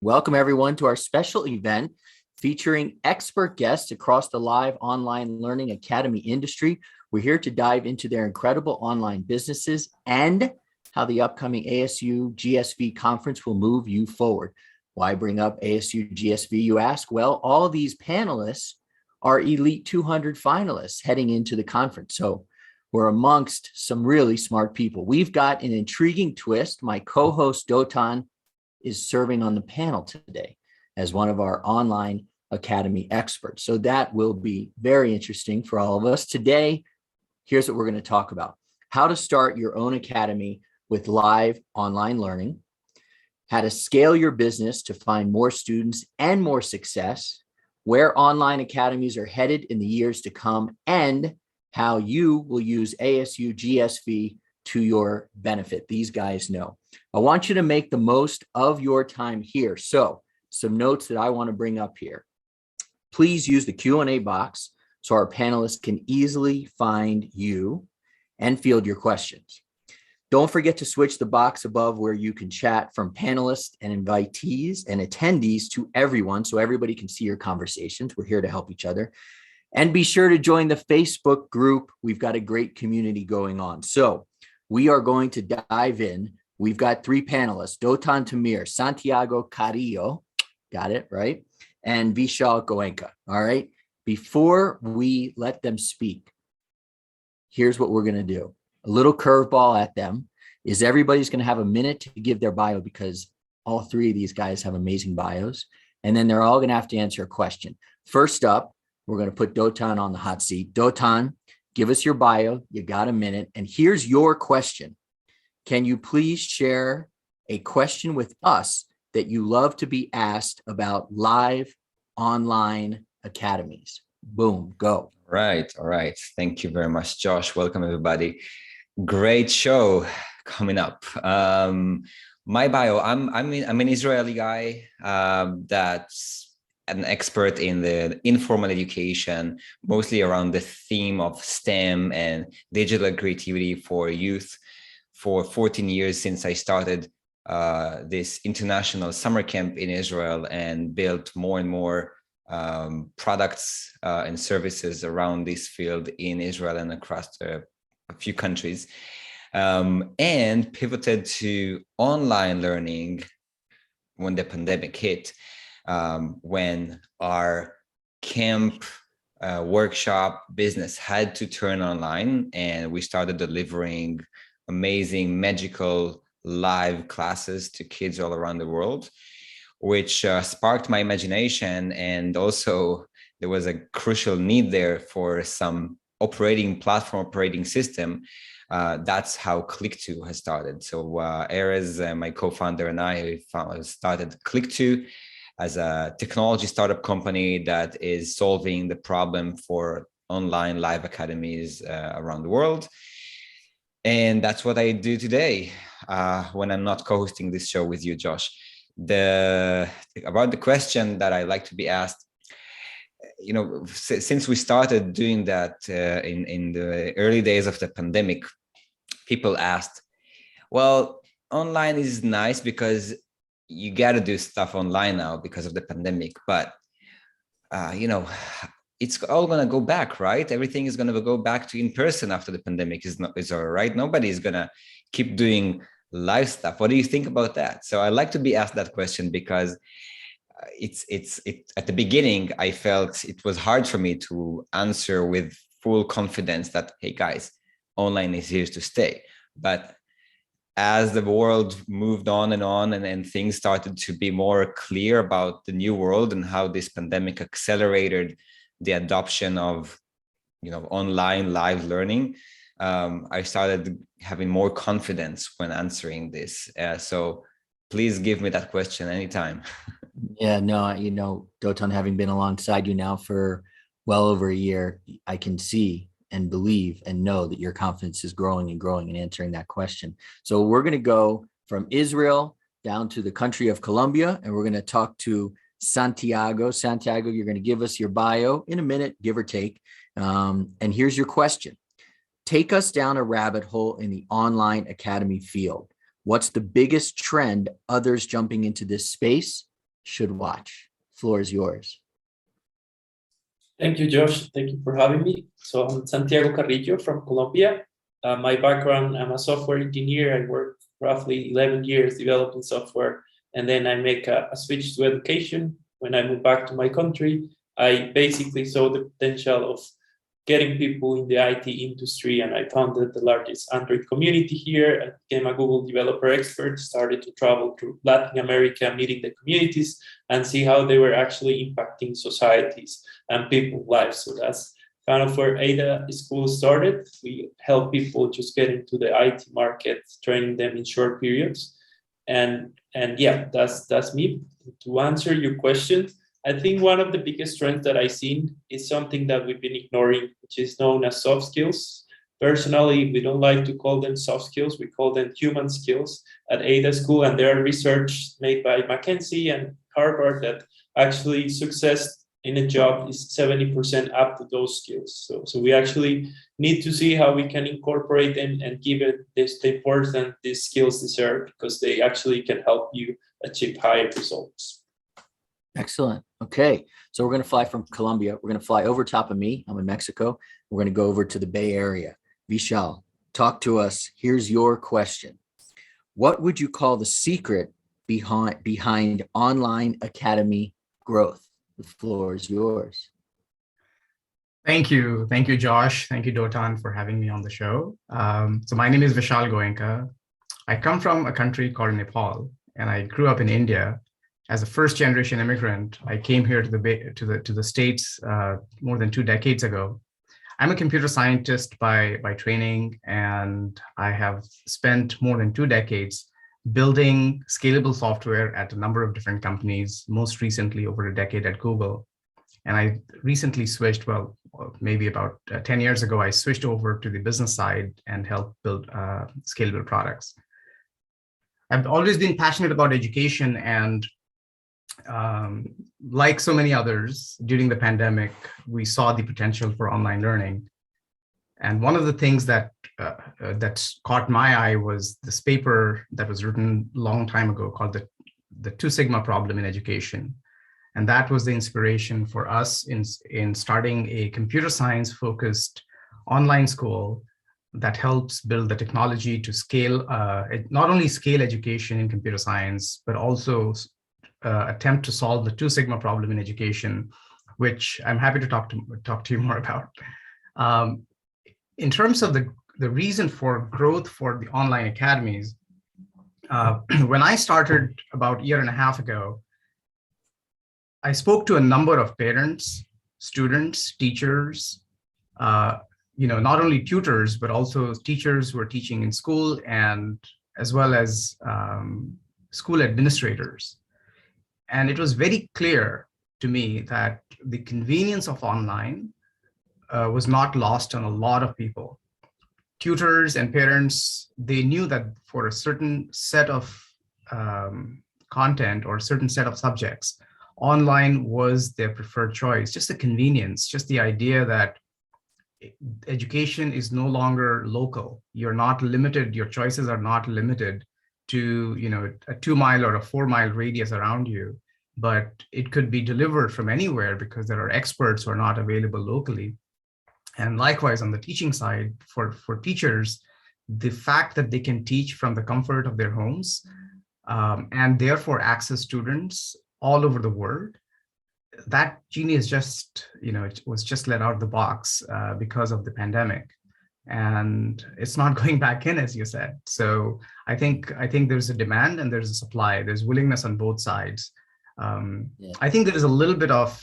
Welcome everyone to our special event featuring expert guests across the live online learning academy industry. We're here to dive into their incredible online businesses and how the upcoming ASU+GSV conference will move you forward. Why bring up ASU+GSV, you ask? Well, all these panelists are Elite 200 finalists heading into the conference. So we're amongst some really smart people. We've got an intriguing twist. My co-host Dotan is serving on the panel today as one of our online academy experts. So that will be very interesting for all of us. Today, here's what we're going to talk about: how to start your own academy with live online learning, how to scale your business to find more students and more success, where online academies are headed in the years to come, and how you will use ASU+GSV to your benefit. These guys know. I want you to make the most of your time here. So some notes that I want to bring up here. Please use the Q&A box so our panelists can easily find you and field your questions. Don't forget to switch the box above where you can chat from panelists and invitees and attendees to everyone so everybody can see your conversations. We're here to help each other. And be sure to join the Facebook group. We've got a great community going on. So we are going to dive in. We've got three panelists: Dotan, Tamir, Santiago, Carrillo, got it, right? And Vishal, Goenka, all right? Before we let them speak, here's what we're gonna do. A little curveball at them is everybody's gonna have a minute to give their bio, because all three of these guys have amazing bios. And then they're all gonna have to answer a question. First up, we're gonna put Dotan on the hot seat. Dotan, give us your bio. You got a minute. And here's your question. Can you please share a question with us that you love to be asked about live online academies? Boom, go. Right. All right. Thank you very much, Josh. Welcome, everybody. Great show coming up. My bio, I'm an Israeli guy that's an expert in the informal education, mostly around the theme of STEM and digital creativity for youth for 14 years since I started this international summer camp in Israel and built more and more products and services around this field in Israel and across a few countries, and pivoted to online learning when the pandemic hit. When our camp workshop business had to turn online, and we started delivering amazing, magical live classes to kids all around the world, which sparked my imagination. And also there was a crucial need there for some operating system. That's how Clickto has started. So Erez, my co-founder, and I started Clickto as a technology startup company that is solving the problem for online live academies around the world. And that's what I do today when I'm not co-hosting this show with you, Josh. About the question that I like to be asked, you know, since we started doing that in the early days of the pandemic, people asked, well, online is nice because you got to do stuff online now because of the pandemic, but you know, it's all going to go back, right? Everything is going to go back to in person after the pandemic is all right. Nobody is going to keep doing live stuff. What do you think about that? So I like to be asked that question because it's at the beginning, I felt it was hard for me to answer with full confidence that, hey guys, online is here to stay. But as the world moved on and things started to be more clear about the new world and how this pandemic accelerated the adoption of, you know, online live learning, I started having more confidence when answering this. So please give me that question anytime. Yeah, no, you know, Dotan, having been alongside you now for well over a year, I can see and believe and know that your confidence is growing and growing in answering that question. So we're going to go from Israel down to the country of Colombia, and we're going to talk to Santiago. Santiago, you're going to give us your bio in a minute, give or take. And here's your question. Take us down a rabbit hole in the online academy field. What's the biggest trend others jumping into this space? should watch? Floor is yours. Thank you, Josh. Thank you for having me. So I'm Santiago Carrillo from Colombia. My background, I'm a software engineer. I worked roughly 11 years developing software, and then I make a switch to education. When I moved back to my country, I basically saw the potential of getting people in the IT industry, and I founded the largest Android community here. I became a Google developer expert, started to travel through Latin America, meeting the communities and see how they were actually impacting societies and people's lives. So that's kind of where Ada School started. We help people just get into the IT market, training them in short periods. And yeah, that's me. To answer your question, I think one of the biggest trends that I've seen is something that we've been ignoring, which is known as soft skills. Personally, we don't like to call them soft skills. We call them human skills at Ada School. And there are research made by McKinsey and Harvard that actually success in a job is 70% up to those skills. So we actually need to see how we can incorporate them and give it the importance these skills deserve, because they actually can help you achieve higher results. Excellent. Okay. So we're going to fly from Colombia. We're going to fly over top of me. I'm in Mexico. We're going to go over to the Bay Area. Vishal, talk to us. Here's your question. What would you call the secret behind online academy growth? The floor is yours. Thank you. Thank you, Josh. Thank you, Dotan, for having me on the show. So my name is Vishal Goenka. I come from a country called Nepal, and I grew up in India. As a first-generation immigrant, I came here to the States more than 2 decades ago. I'm a computer scientist by training, and I have spent more than 2 decades building scalable software at a number of different companies, most recently over a decade at Google. And I recently switched, well, maybe about 10 years ago, I switched over to the business side and helped build scalable products. I've always been passionate about education, and like so many others, during the pandemic, we saw the potential for online learning. And one of the things that caught my eye was this paper that was written a long time ago called the Two Sigma problem in education. And that was the inspiration for us in starting a computer science focused online school that helps build the technology to scale, not only scale education in computer science, but also attempt to solve the Two Sigma problem in education, which I'm happy to talk to you more about. In terms of the reason for growth for the online academies, when I started about 1.5 years ago, I spoke to a number of parents, students, teachers, not only tutors, but also teachers who are teaching in school, and as well as school administrators. And it was very clear to me that the convenience of online was not lost on a lot of people. Tutors and parents, they knew that for a certain set of content or a certain set of subjects, online was their preferred choice. Just the convenience, just the idea that education is no longer local. You're not limited, your choices are not limited to a 2-mile or a 4-mile radius around you, but it could be delivered from anywhere because there are experts who are not available locally. And likewise, on the teaching side, for teachers, the fact that they can teach from the comfort of their homes and therefore access students all over the world, that genie is just, it was just let out of the box because of the pandemic. And it's not going back in, as you said. So I think there's a demand and there's a supply. There's willingness on both sides. I think there is a little bit of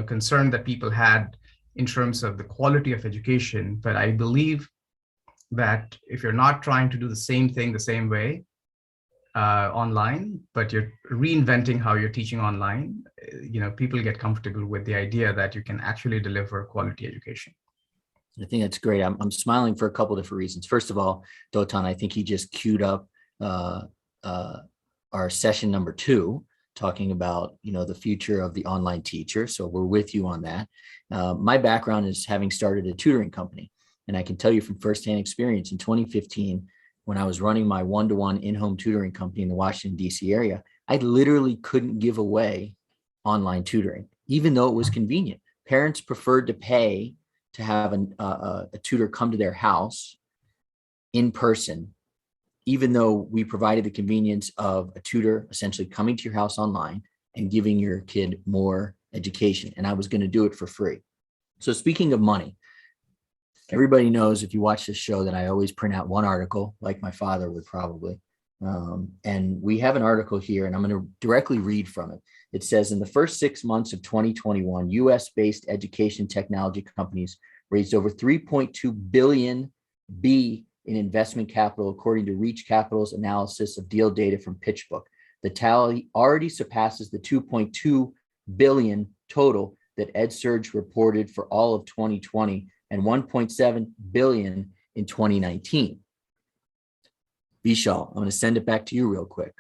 concern that people had in terms of the quality of education, but I believe that if you're not trying to do the same thing the same way online, but you're reinventing how you're teaching online, people get comfortable with the idea that you can actually deliver quality education. I think that's great. I'm smiling for a couple of different reasons. First of all, Dotan, I think he just queued up our session number 2, talking about the future of the online teacher. So we're with you on that. My background is having started a tutoring company, and I can tell you from firsthand experience in 2015, when I was running my one-to-one in-home tutoring company in the Washington, D.C. area, I literally couldn't give away online tutoring, even though it was convenient. Parents preferred to pay to have a tutor come to their house in person, even though we provided the convenience of a tutor essentially coming to your house online and giving your kid more education. And I was going to do it for free. So speaking of money, everybody knows, if you watch this show, that I always print out one article, like my father would probably. And we have an article here, and I'm going to directly read from it. It says, in the first 6 months of 2021, US-based education technology companies raised over 3.2 billion B in investment capital, according to Reach Capital's analysis of deal data from PitchBook. The tally already surpasses the 2.2 billion total that EdSurge reported for all of 2020 and 1.7 billion in 2019. Vishal, I'm going to send it back to you real quick,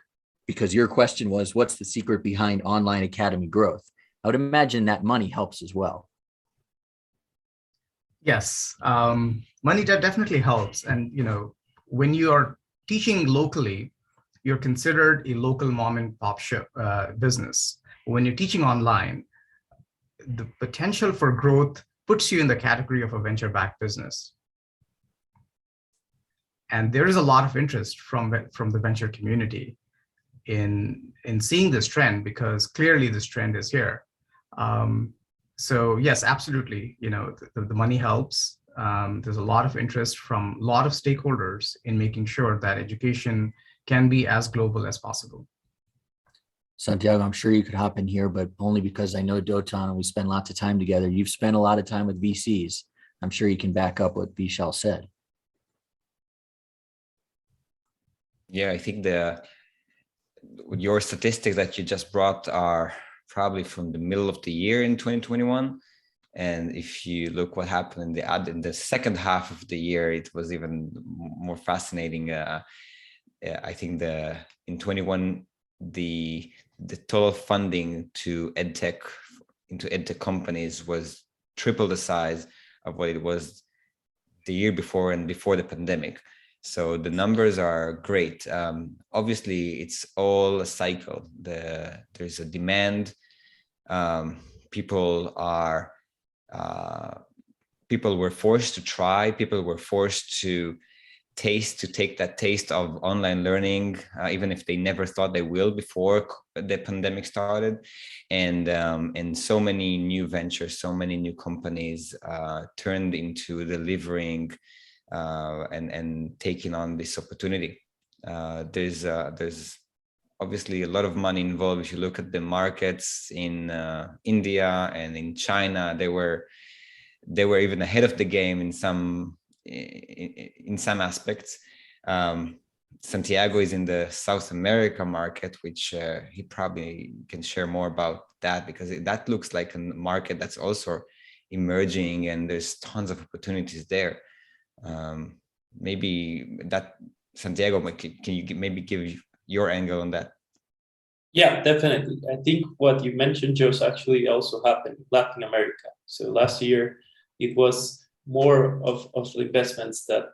because your question was, what's the secret behind online academy growth? I would imagine that money helps as well. Yes, money definitely helps. And, when you are teaching locally, you're considered a local mom and pop shop business. When you're teaching online, the potential for growth puts you in the category of a venture-backed business. And there is a lot of interest from the venture community in seeing this trend, because clearly this trend is here. So yes, absolutely. The money helps. There's a lot of interest from a lot of stakeholders in making sure that education can be as global as possible. Santiago, I'm sure you could hop in here, but only because I know Dotan and we spend lots of time together. You've spent a lot of time with VCs. I'm sure you can back up what Vishal said. Yeah, I think your statistics that you just brought are probably from the middle of the year in 2021. And if you look what happened in the second half of the year, it was even more fascinating. I think in 21, the total funding into edtech companies was triple the size of what it was the year before and before the pandemic. So the numbers are great. Obviously, it's all a cycle. There's a demand. People were forced to try. People were forced to take that taste of online learning, even if they never thought they will before the pandemic started. And so many new ventures, so many new companies turned into delivering and taking on this opportunity. There's obviously a lot of money involved. If you look at the markets in India and in China, they were even ahead of the game in some aspects. Santiago is in the South America market, which he probably can share more about that, because that looks like a market that's also emerging, and there's tons of opportunities there. Maybe that, Santiago, can you maybe give your angle on that? Yeah, definitely. I think what you mentioned, Josh, actually also happened in Latin America. So last year, it was more of the investments that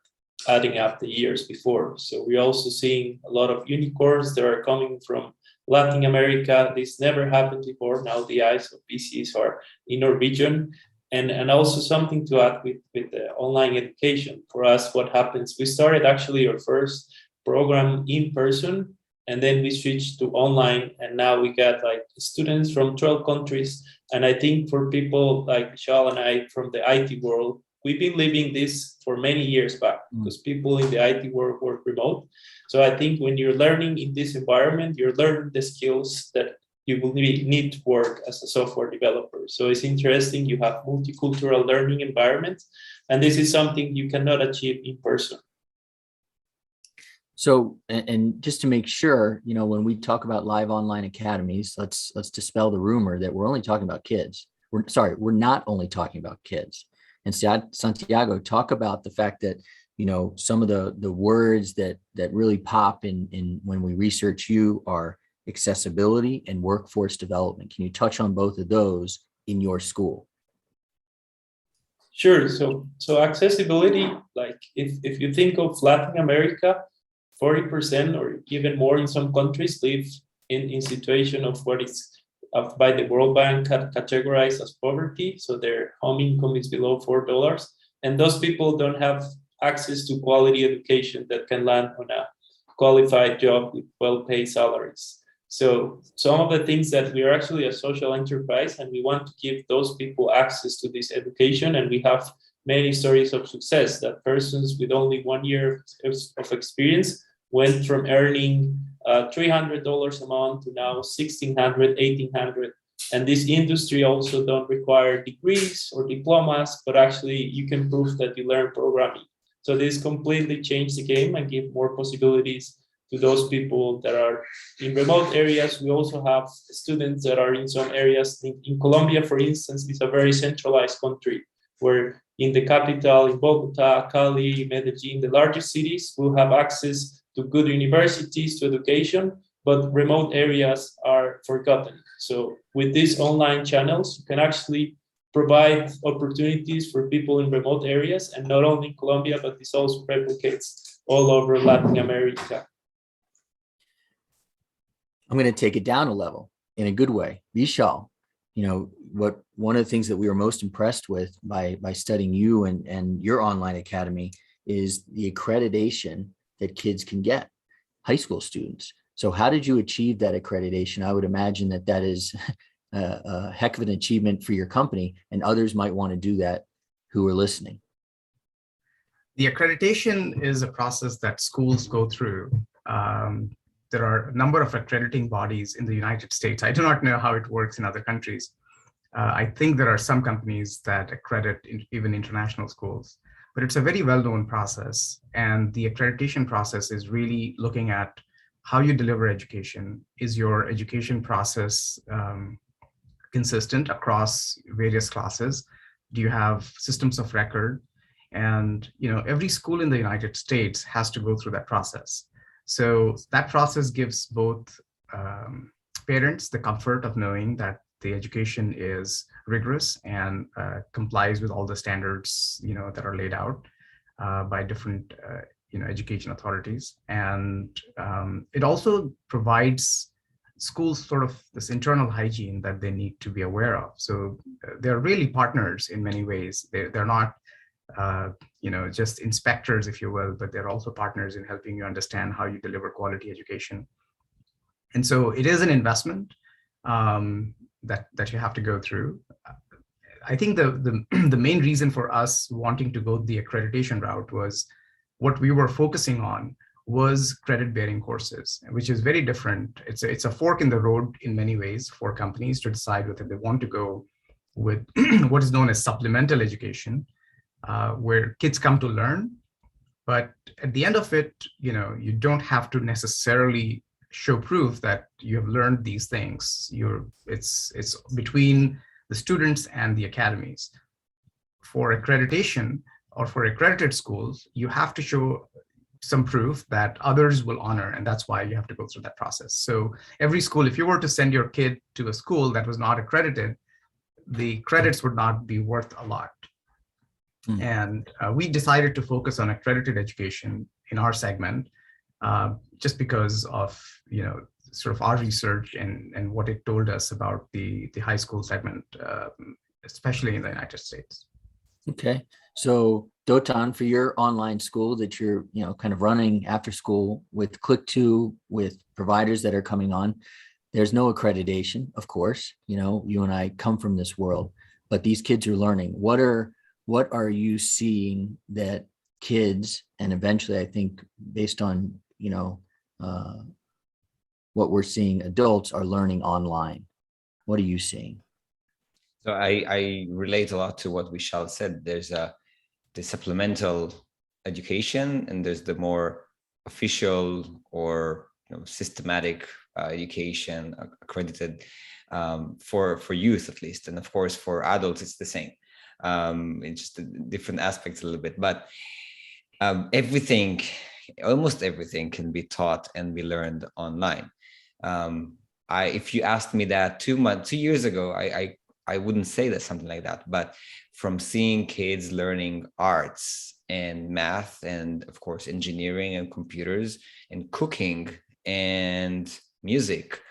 adding up the years before. So we're also seeing a lot of unicorns that are coming from Latin America. This never happened before. Now the eyes of VCs are in our region. And also something to add with the online education. For us, what happens, we started actually our first program in person, and then we switched to online, and now we got like students from 12 countries. And I think for people like Vishal and I from the IT world, we've been living this for many years back, because people in the IT world work remote. So I think when you're learning in this environment, you're learning the skills that you will need to work as a software developer. So it's interesting, you have multicultural learning environments, and this is something you cannot achieve in person. So, and just to make sure, when we talk about live online academies, let's dispel the rumor that we're only talking about kids. We're not only talking about kids. And Santiago, talk about the fact that, some of the words that really pop in when we research you are accessibility and workforce development. Can you touch on both of those in your school? Sure. So accessibility, like if you think of Latin America, 40% or even more in some countries live in situation of what is by the World Bank categorized as poverty. So their home income is below $4. And those people don't have access to quality education that can land on a qualified job with well-paid salaries. So some of the things that we are actually a social enterprise and we want to give those people access to this education. And we have many stories of success that persons with only 1 year of experience went from earning $300 a month to now $1,600, $1,800. And this industry also don't require degrees or diplomas, but actually you can prove that you learn programming. So this completely changed the game and give more possibilities to those people that are in remote areas. We also have students that are in some areas. In Colombia, for instance, it's a very centralized country where in the capital, in Bogota, Cali, Medellin, the largest cities will have access to good universities, to education, but remote areas are forgotten. So with these online channels, you can actually provide opportunities for people in remote areas, and not only in Colombia, but this also replicates all over Latin America. I'm going to take it down a level in a good way. Vishal, one of the things that we were most impressed with by studying you and your online academy is the accreditation that kids can get, high school students. So how did you achieve that accreditation? I would imagine that is a heck of an achievement for your company, and others might want to do that who are listening. The accreditation is a process that schools go through. There are a number of accrediting bodies in the United States. I do not know how it works in other countries. I think there are some companies that accredit even international schools, but it's a very well-known process. And the accreditation process is really looking at how you deliver education. Is your education process consistent across various classes? Do you have systems of record? And every school in the United States has to go through that process. So that process gives both parents the comfort of knowing that the education is rigorous and complies with all the standards that are laid out by different education authorities. And it also provides schools sort of this internal hygiene that they need to be aware of. So they're really partners in many ways. They're not just inspectors, if you will, but they're also partners in helping you understand how you deliver quality education. And so it is an investment that you have to go through. I think the main reason for us wanting to go the accreditation route was what we were focusing on was credit-bearing courses, which is very different. It's a fork in the road in many ways for companies to decide whether they want to go with what is known as supplemental education, where kids come to learn, but at the end of it, you don't have to necessarily show proof that you have learned these things. It's between the students and the academies. For accreditation or for accredited schools, you have to show some proof that others will honor, and that's why you have to go through that process. So every school, if you were to send your kid to a school that was not accredited, the credits would not be worth a lot. And we decided to focus on accredited education in our segment, just because of sort of our research and what it told us about the high school segment, especially in the United States. Okay, so Dotan, for your online school that you're kind of running after school with Clickto, with providers that are coming on, there's no accreditation, of course. You and I come from this world, but these kids are learning. What are you seeing that kids, and eventually I think based on, what we're seeing, adults are learning online? What are you seeing? So I relate a lot to what Vishal said. There's the supplemental education, and there's the more official or systematic education accredited for youth at least. And of course, for adults, it's the same. It's just different aspects a little bit, but almost everything can be taught and be learned online. If you asked me that 2 years ago, I wouldn't say that something like that, but from seeing kids learning arts and math and of course engineering and computers and cooking and music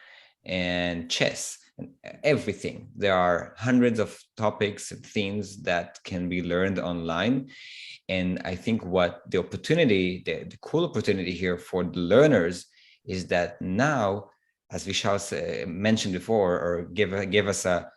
and chess and everything. There are hundreds of topics and themes that can be learned online. And I think what the opportunity, the cool opportunity here for the learners is that now, as Vishal mentioned before, or give us a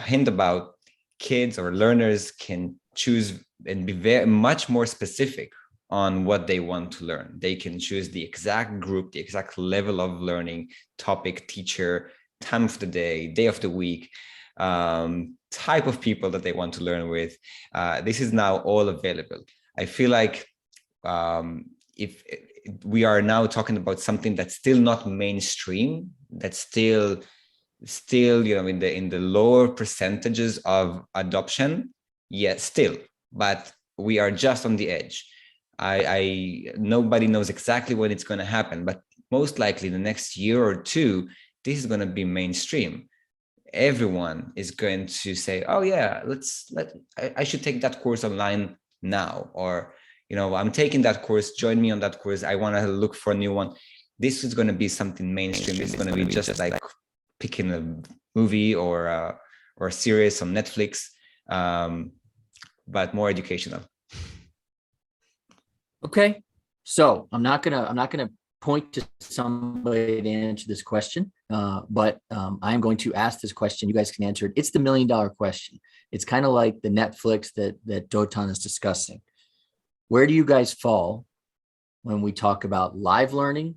hint about, kids or learners can choose and be very much more specific on what they want to learn. They can choose the exact group, the exact level of learning, topic, teacher, time of the day of the week, type of people that they want to learn with. This is now all available. I feel like if we are now talking about something that's still not mainstream, that's still in the lower percentages of adoption, yet still, but we are just on the edge. Nobody knows exactly when it's going to happen, but most likely the next year or two, this is going to be mainstream. Everyone is going to say, oh yeah, I should take that course online now, or I'm taking that course, join me on that course, I want to look for a new one. This is going to be something mainstream. It's going to be just like picking a movie or a series on Netflix, but more educational. Okay, so I'm not gonna point to somebody to answer this question, but I'm going to ask this question. You guys can answer it. It's the $1 million question. It's kind of like the Netflix that Dotan is discussing. Where do you guys fall when we talk about live learning,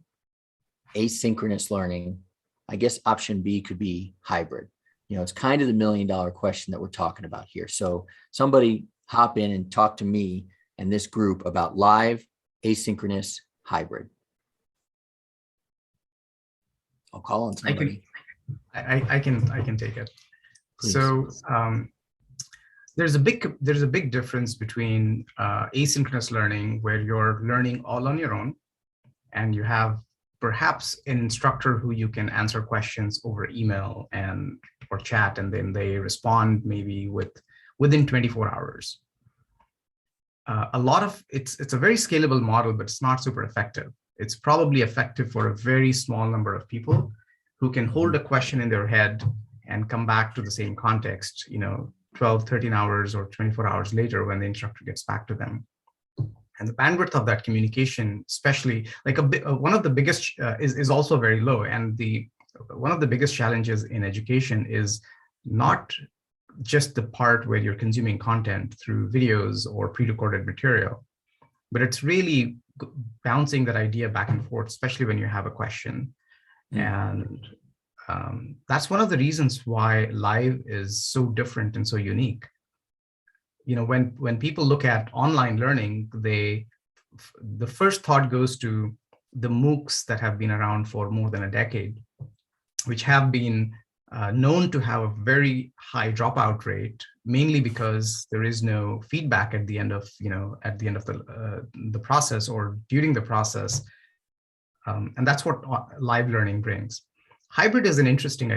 asynchronous learning? I guess option B could be hybrid. It's kind of the $1 million question that we're talking about here. So somebody hop in and talk to me and this group about live, asynchronous, hybrid. I'll call on somebody. I can take it. Please. So there's a big difference between asynchronous learning, where you're learning all on your own, and you have perhaps an instructor who you can answer questions over email or chat, and then they respond maybe within 24 hours. It's a very scalable model, but it's not super effective. It's probably effective for a very small number of people who can hold a question in their head and come back to the same context, 12, 13 hours or 24 hours later when the instructor gets back to them. And the bandwidth of that communication, especially one of the biggest is also very low. And one of the biggest challenges in education is not just the part where you're consuming content through videos or pre-recorded material, but it's really bouncing that idea back and forth, especially when you have a question. And that's one of the reasons why live is so different and so unique. When people look at online learning, the first thought goes to the MOOCs that have been around for more than a decade, which have been known to have a very high dropout rate, mainly because there is no feedback at the end of the process or during the process, and that's what live learning brings. Hybrid is an interesting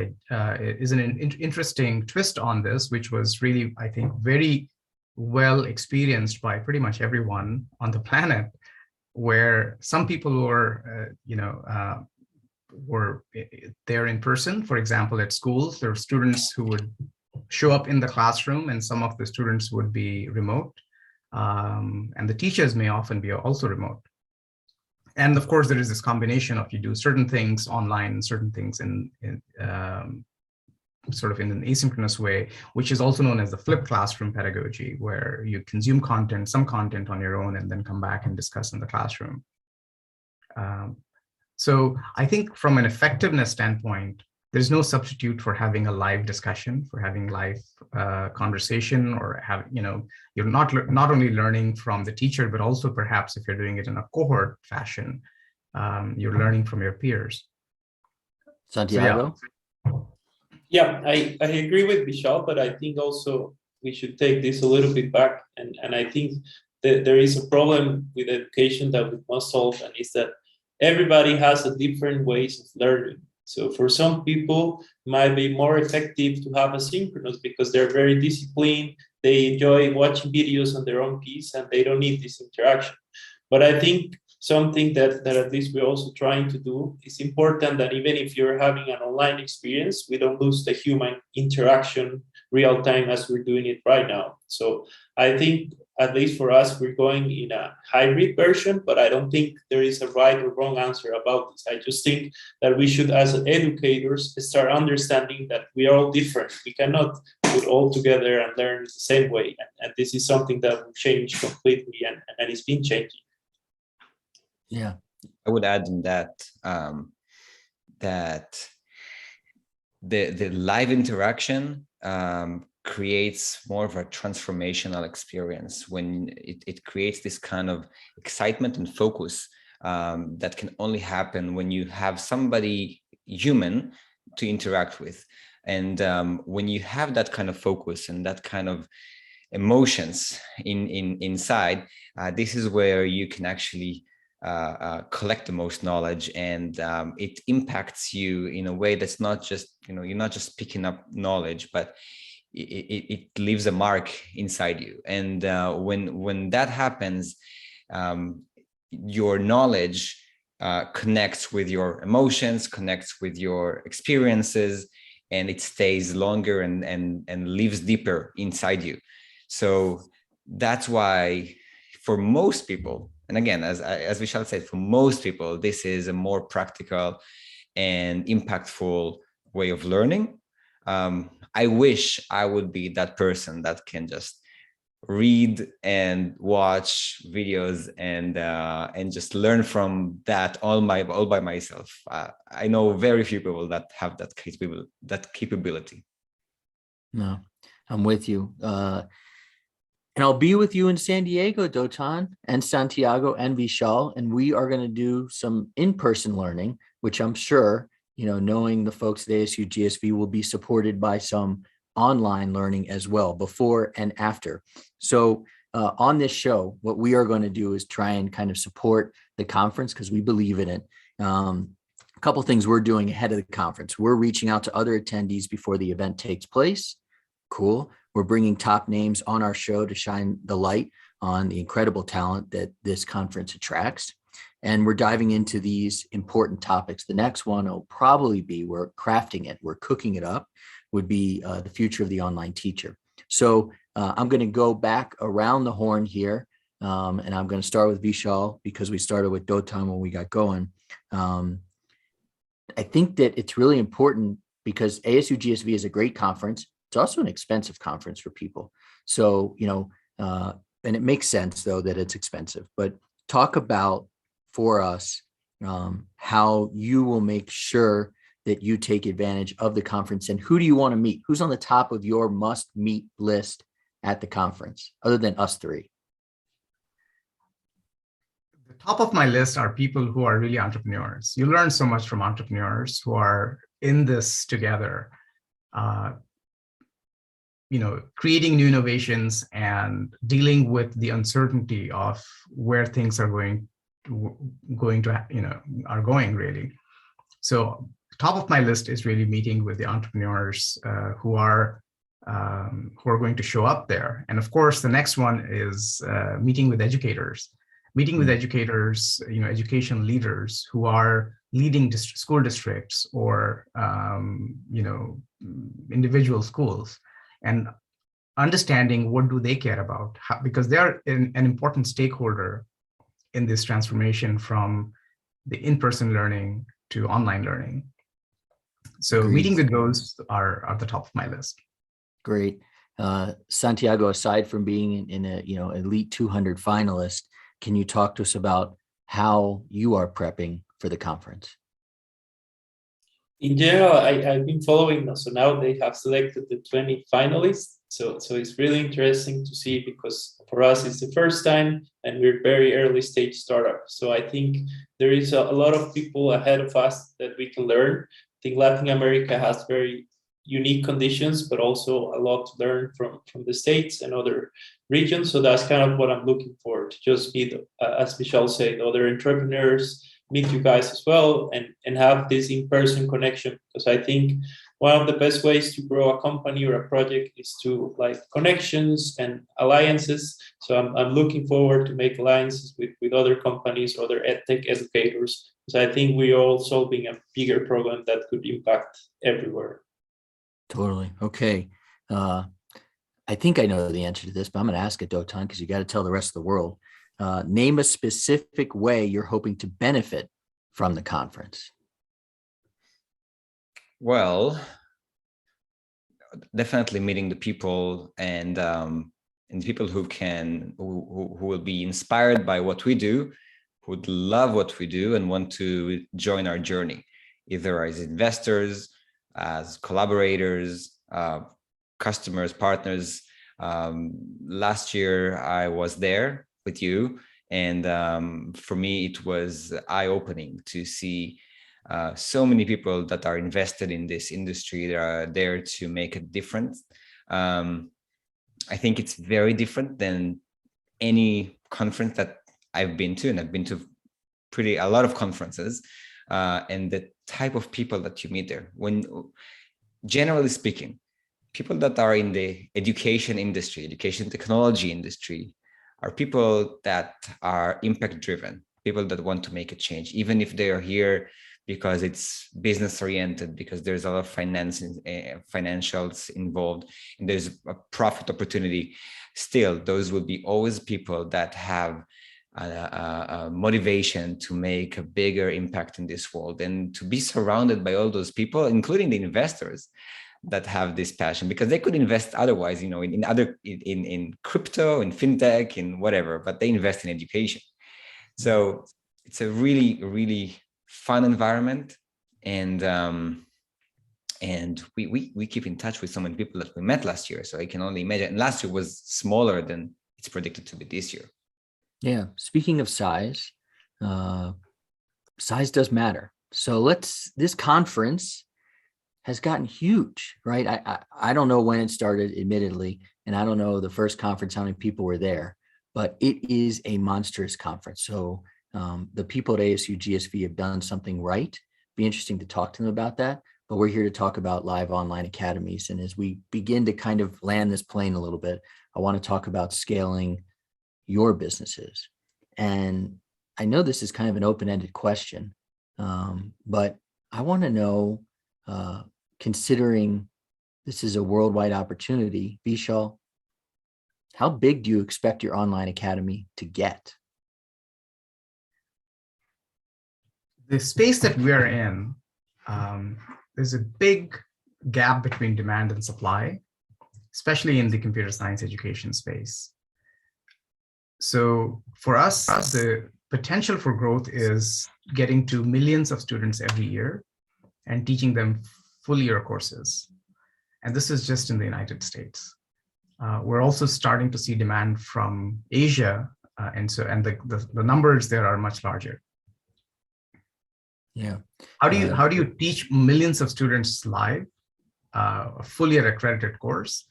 twist on this, which was really, I think, very well experienced by pretty much everyone on the planet, where some people were there in person. For example, at schools, there were students who would show up in the classroom, and some of the students would be remote, and the teachers may often be also remote. And of course, there is this combination of you do certain things online, certain things in sort of in an asynchronous way, which is also known as the flipped classroom pedagogy, where you consume some content on your own and then come back and discuss in the classroom. So I think from an effectiveness standpoint, there's no substitute for having a live discussion, for having live conversation, or you're not only learning from the teacher, but also perhaps if you're doing it in a cohort fashion, you're learning from your peers. Santiago? So, yeah, I agree with Vishal, but I think also we should take this a little bit back. And I think that there is a problem with education that we must solve, and is that everybody has a different ways of learning. So for some people, it might be more effective to have asynchronous because they're very disciplined. They enjoy watching videos on their own pace and they don't need this interaction. But I think something that at least we're also trying to do. It's important that even if you're having an online experience, we don't lose the human interaction real time as we're doing it right now. So I think, at least for us, we're going in a hybrid version, but I don't think there is a right or wrong answer about this. I just think that we should, as educators, start understanding that we are all different. We cannot put all together and learn the same way. And this is something that will change completely, and it's been changing. Yeah. I would add in that that the live interaction creates more of a transformational experience when it creates this kind of excitement and focus that can only happen when you have somebody human to interact with. And when you have that kind of focus and that kind of emotions inside, this is where you can actually collect the most knowledge, and it impacts you in a way that's not just, you're not just picking up knowledge, but it leaves a mark inside you. And when that happens, your knowledge connects with your emotions, connects with your experiences, and it stays longer and lives deeper inside you. So that's why for most people, and again, as Vishal said, for most people, this is a more practical and impactful way of learning. I wish I would be that person that can just read and watch videos and just learn from that all by myself. I know very few people that have that capability. No, I'm with you. And I'll be with you in San Diego, Dotan, and Santiago, and Vishal, and we are going to do some in-person learning, which I'm sure, knowing the folks at ASU+GSV, will be supported by some online learning as well, before and after. So on this show, what we are going to do is try and kind of support the conference because we believe in it. A couple of things we're doing ahead of the conference. We're reaching out to other attendees before the event takes place. Cool. We're bringing top names on our show to shine the light on the incredible talent that this conference attracts. And we're diving into these important topics. The next one will probably be, we're crafting it, we're cooking it up, would be the future of the online teacher. So I'm going to go back around the horn here, and I'm going to start with Vishal because we started with Dotan when we got going. I think that it's really important because ASU+GSV is a great conference. It's also an expensive conference for people. So, and it makes sense though that it's expensive, but talk about for us how you will make sure that you take advantage of the conference, and who do you want to meet? Who's on the top of your must meet list at the conference other than us three? The top of my list are people who are really entrepreneurs. You learn so much from entrepreneurs who are in this together. Creating new innovations and dealing with the uncertainty of where things are going really. So top of my list is really meeting with the entrepreneurs who are going to show up there. And of course, the next one is meeting with educators. Meeting with educators, education leaders who are leading school districts or individual schools, and understanding what do they care about, because they're an important stakeholder in this transformation from the in-person learning to online learning. So Agreed. Meeting with those are at the top of my list. Great. Santiago, aside from being in a Elite 200 finalist, can you talk to us about how you are prepping for the conference? In general, I've been following them. So now they have selected the 20 finalists. So it's really interesting to see, because for us, it's the first time and we're very early stage startup. So I think there is a lot of people ahead of us that we can learn. I think Latin America has very unique conditions, but also a lot to learn from the States and other regions. So that's kind of what I'm looking for, to just meet, as Vishal said, other entrepreneurs, meet you guys as well, and have this in-person connection. Because I think one of the best ways to grow a company or a project is to like connections and alliances. So I'm looking forward to make alliances with other companies, other edtech educators. So I think we're all solving a bigger problem that could impact everywhere. Totally. Okay. I think I know the answer to this, but I'm going to ask it, Dotan, because you got to tell the rest of the world. Name a specific way you're hoping to benefit from the conference. Well, definitely meeting the people and people who will be inspired by what we do, who would love what we do and want to join our journey, either as investors, as collaborators, customers, partners. Last year I was there with you, and for me it was eye-opening to see so many people that are invested in this industry, that are there to make a difference. I think it's very different than any conference that I've been to, and I've been to a lot of conferences, and the type of people that you meet there. When, generally speaking, people that are in the education industry, education technology industry, are people that are impact driven, people that want to make a change, even if they are here because it's business oriented, because there's a lot of financials involved and there's a profit opportunity. Still, those will be always people that have a motivation to make a bigger impact in this world, and to be surrounded by all those people, including the investors that have this passion, because they could invest otherwise, in crypto, in fintech, in whatever, but they invest in education. So it's a really, really fun environment, and we keep in touch with so many people that we met last year. So I can only imagine. And last year was smaller than it's predicted to be this year. Yeah. Speaking of size, size does matter. So this conference has gotten huge, right? I don't know when it started, admittedly, and I don't know the first conference, how many people were there, but it is a monstrous conference. So the people at ASU+GSV have done something right. Be interesting to talk to them about that. But we're here to talk about live online academies. And as we begin to kind of land this plane a little bit, I want to talk about scaling your businesses. And I know this is kind of an open-ended question, but I want to know, considering this is a worldwide opportunity, Vishal, how big do you expect your online academy to get? The space that we are in, there's a big gap between demand and supply, especially in the computer science education space. So for us, the potential for growth is getting to millions of students every year and teaching them full year courses. And this is just in the United States. We're also starting to see demand from Asia, and the numbers there are much larger. Yeah. How do you teach millions of students live? A full year accredited course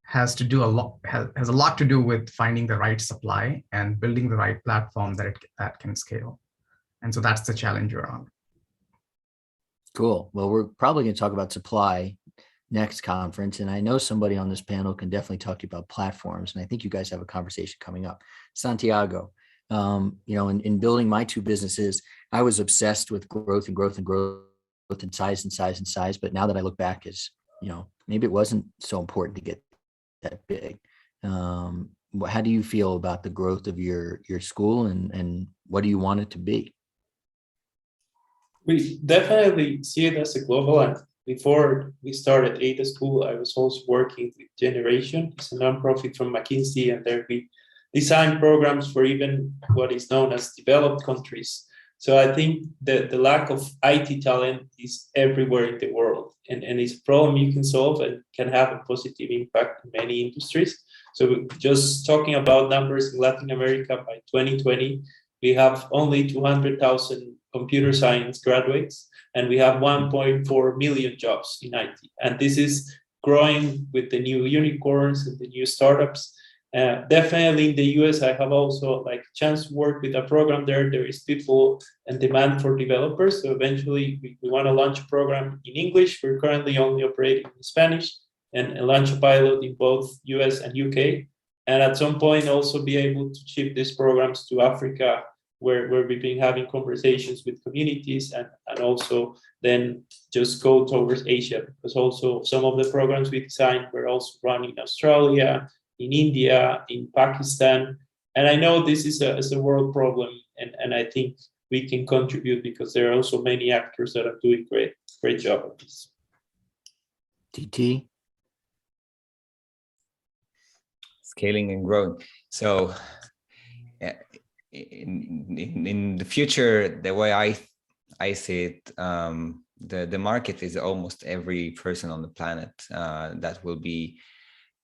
has a lot to do with finding the right supply and building the right platform that can scale. And so that's the challenge you're on. Cool. Well, we're probably going to talk about supply next conference. And I know somebody on this panel can definitely talk to you about platforms. And I think you guys have a conversation coming up. Santiago, in building my two businesses, I was obsessed with growth and size. But now that I look back, maybe it wasn't so important to get that big. How do you feel about the growth of your school, and what do you want it to be? We definitely see it as a global, and before we started Ada School, I was also working with Generation. It's a nonprofit from McKinsey, and there we design programs for even what is known as developed countries. So I think that the lack of IT talent is everywhere in the world, and it's a problem you can solve and can have a positive impact in many industries. So just talking about numbers in Latin America, by 2020, we have only 200,000 computer science graduates, and we have 1.4 million jobs in IT. And this is growing with the new unicorns and the new startups. Definitely in the US, I have also like chance to work with a program there. There is people and demand for developers. So eventually we want to launch a program in English. We're currently only operating in Spanish and launch a pilot in both US and UK. And at some point also be able to ship these programs to Africa, where we've been having conversations with communities, and also then just go towards Asia, because also some of the programs we designed were also run in Australia, in India, in Pakistan. And I know this is a world problem, and I think we can contribute because there are also many actors that are doing great job at this. DT? Scaling and growing. So in the future, the way I see it, the market is almost every person on the planet that will be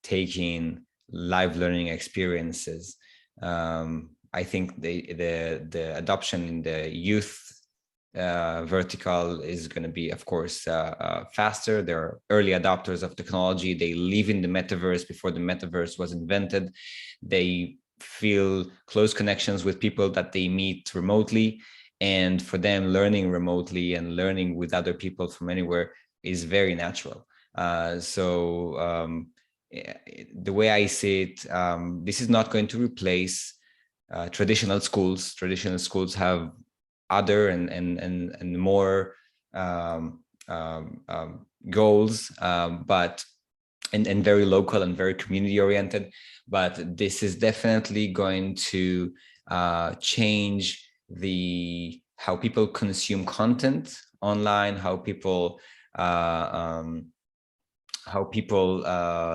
taking live learning experiences. I think the adoption in the youth vertical is going to be, of course, faster. They're early adopters of technology. They live in the metaverse before the metaverse was invented. They feel close connections with people that they meet remotely. And for them, learning remotely and learning with other people from anywhere is very natural. The way I see it, this is not going to replace traditional schools. Traditional schools have other and more goals, but and very local and very community oriented. But this is definitely going to change how people consume content online, how people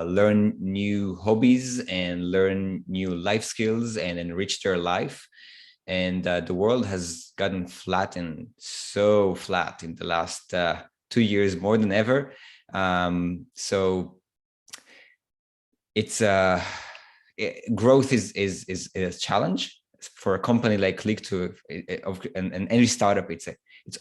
learn new hobbies and learn new life skills and enrich their life. And the world has gotten so flat in the last 2 years, more than ever. So it's growth is a challenge for a company like Clickto, and any startup. It's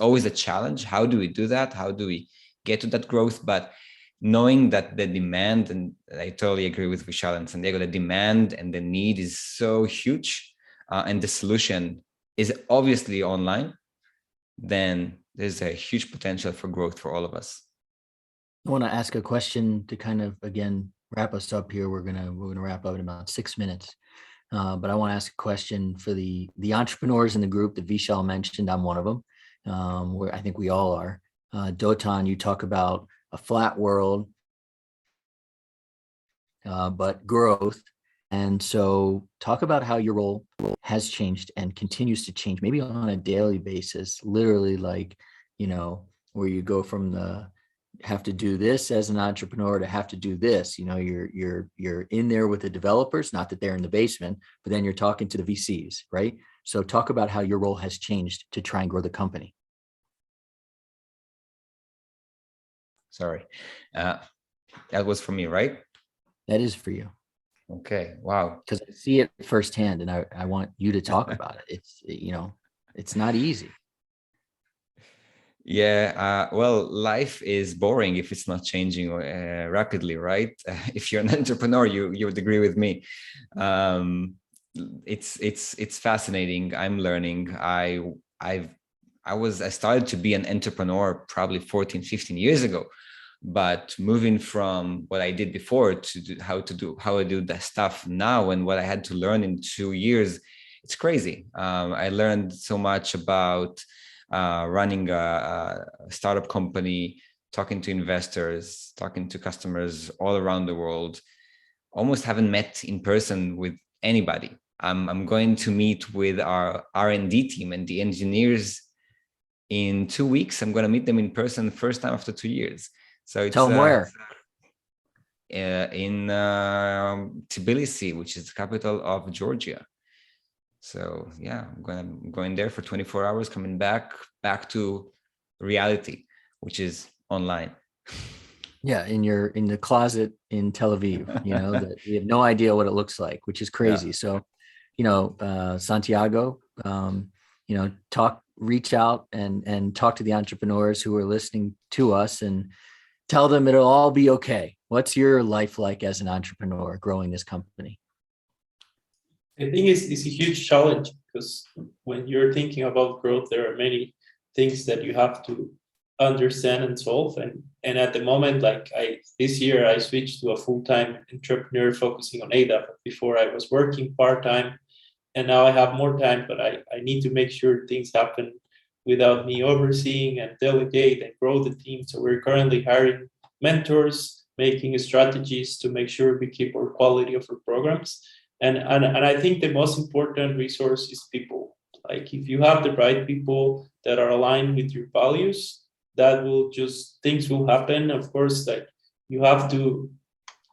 always a challenge. How do we do that? How do we get to that growth? But knowing that the demand, and I totally agree with Vishal and Santiago, the demand and the need is so huge, and the solution is obviously online, then there's a huge potential for growth for all of us. I want to ask a question to kind of, again, wrap us up here. We're gonna wrap up in about 6 minutes. But I want to ask a question for the entrepreneurs in the group that Vishal mentioned. I'm one of them, where I think we all are. Dotan, you talk about a flat world, but growth. And so talk about how your role has changed and continues to change, maybe on a daily basis, literally, like, where you go from have to do this as an entrepreneur to have to do this. You're in there with the developers, not that they're in the basement, but then you're talking to the VCs, right? So talk about how your role has changed to try and grow the company. Sorry, that was for me, right? That is for you. Okay. Wow. Because I see it firsthand, and I want you to talk about it. It's not easy. Yeah. Well, life is boring if it's not changing rapidly, right? If you're an entrepreneur, you would agree with me. It's fascinating. I'm learning. I started to be an entrepreneur probably 14, 15 years ago. But moving from what I did before to how I do the stuff now, and what I had to learn in 2 years, it's crazy. I learned so much about running a startup company, talking to investors, talking to customers all around the world. Almost haven't met in person with anybody. I'm going to meet with our R&D team and the engineers in 2 weeks. I'm going to meet them in person, first time after 2 years. So it's Tell them where. In Tbilisi, which is the capital of Georgia. So yeah, I'm going there for 24 hours, coming back to reality, which is online. Yeah, in the closet in Tel Aviv, that we have no idea what it looks like, which is crazy. Yeah. So, Santiago, reach out and talk to the entrepreneurs who are listening to us and tell them it'll all be okay. What's your life like as an entrepreneur growing this company? I think it's a huge challenge because when you're thinking about growth, there are many things that you have to understand and solve. And at the moment, like this year, I switched to a full-time entrepreneur focusing on ADA. Before I was working part-time, and now I have more time, but I need to make sure things happen without me overseeing and delegate and grow the team. So we're currently hiring mentors, making strategies to make sure we keep our quality of our programs. And I think the most important resource is people. Like if you have the right people that are aligned with your values, that will just, things will happen. Of course, like you have to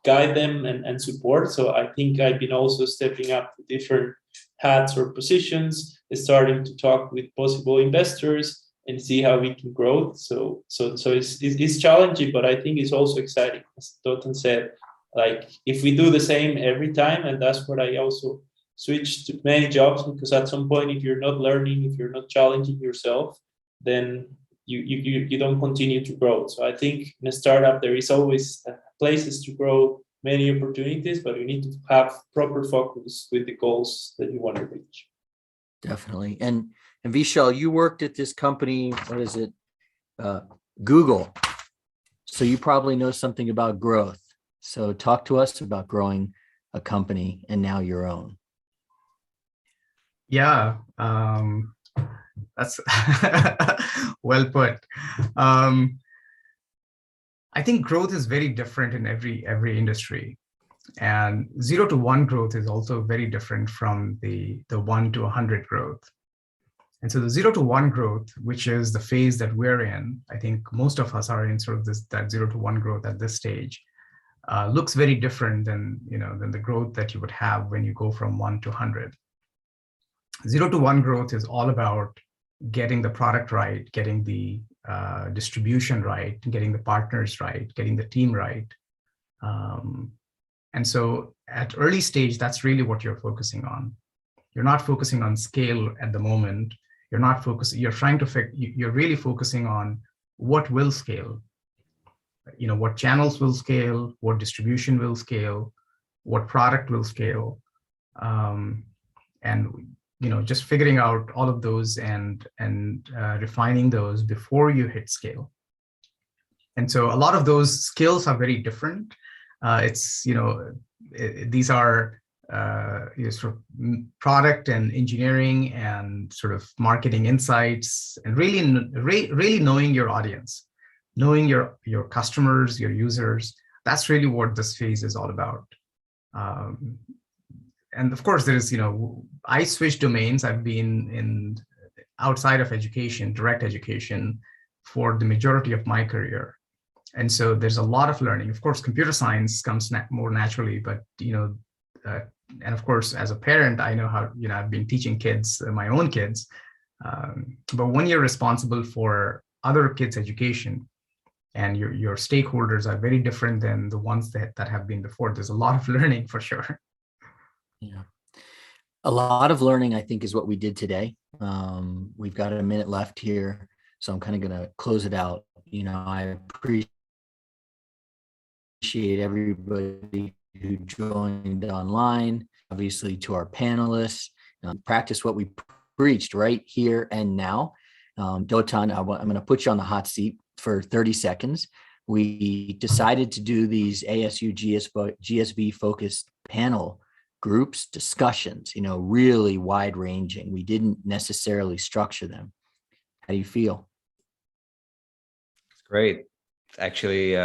guide them and support. So I think I've been also stepping up to different hats or positions, starting to talk with possible investors and see how we can grow. So it's challenging, but I think it's also exciting. As Dotan said, like if we do the same every time, and that's what I also switched to many jobs, because at some point, if you're not learning, if you're not challenging yourself, then you don't continue to grow. So I think in a startup, there is always places to grow, many opportunities, but you need to have proper focus with the goals that you want to reach. Definitely. And Vishal, you worked at this company, what is it? Google. So you probably know something about growth. So talk to us about growing a company and now your own. Yeah, that's well put. I think growth is very different in every industry, and 0 to 1 growth is also very different from the 1 to 100 growth. And so the 0 to 1 growth, which is the phase that we're in, I think most of us are in sort of that 0 to 1 growth at this stage, looks very different than the growth that you would have when you go from 1 to 100. 0 to 1 growth is all about getting the product right, getting the distribution right, getting the partners right, getting the team right. And so at early stage, that's really what you're focusing on. You're not focusing on scale at the moment. You're really focusing on what will scale. What channels will scale, what distribution will scale, what product will scale. And just figuring out all of those and refining those before you hit scale. And so a lot of those skills are very different. These are sort of product and engineering and sort of marketing insights, and really knowing your audience, knowing your customers, your users. That's really what this phase is all about. And of course, there is, I switched domains. I've been in outside of education, direct education, for the majority of my career. And so there's a lot of learning. Of course, computer science comes more naturally, but, and of course, as a parent, I know how, I've been teaching kids, my own kids. But when you're responsible for other kids' education, and your stakeholders are very different than the ones that have been before, there's a lot of learning for sure. Yeah. A lot of learning, I think, is what we did today. We've got a minute left here, so I'm kind of going to close it out. I appreciate everybody who joined online, obviously to our panelists. Practice what we preached right here and now. Dotan, I'm going to put you on the hot seat for 30 seconds. We decided to do these ASU GSV focused panel groups discussions, really wide ranging. We didn't necessarily structure them. How do you feel? It's great. Actually,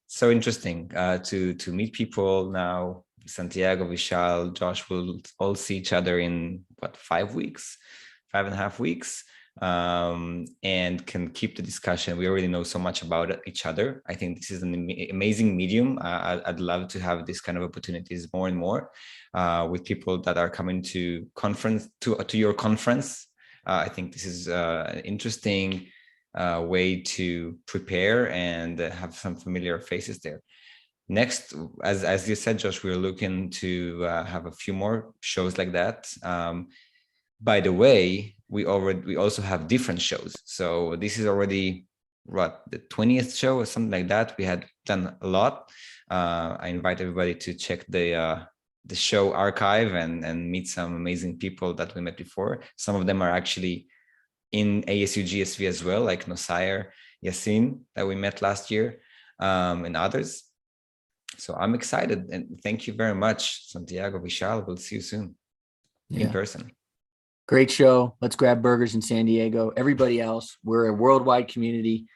so interesting to meet people now. Santiago, Vishal, Josh will all see each other in 5.5 weeks, and can keep the discussion. We already know so much about each other. I think this is an amazing medium. I'd love to have this kind of opportunities more and more with people that are coming to your conference. I think this is an interesting way to prepare and have some familiar faces there. Next, as you said, Josh, we're looking to have a few more shows like that. By the way, we also have different shows. So this is already the 20th show or something like that. We had done a lot. I invite everybody to check the the show archive and meet some amazing people that we met before. Some of them are actually in ASU+GSV as well, like Nosair, Yassin, that we met last year, and others. So I'm excited, and thank you very much, Santiago, Vishal. We'll see you soon in person. Great show. Let's grab burgers in San Diego. Everybody else, we're a worldwide community.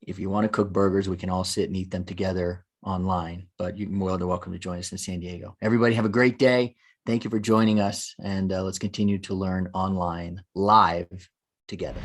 If you want to cook burgers, we can all sit and eat them together online, but you're more than welcome to join us in San Diego. Everybody have a great day. Thank you for joining us, and let's continue to learn online live together.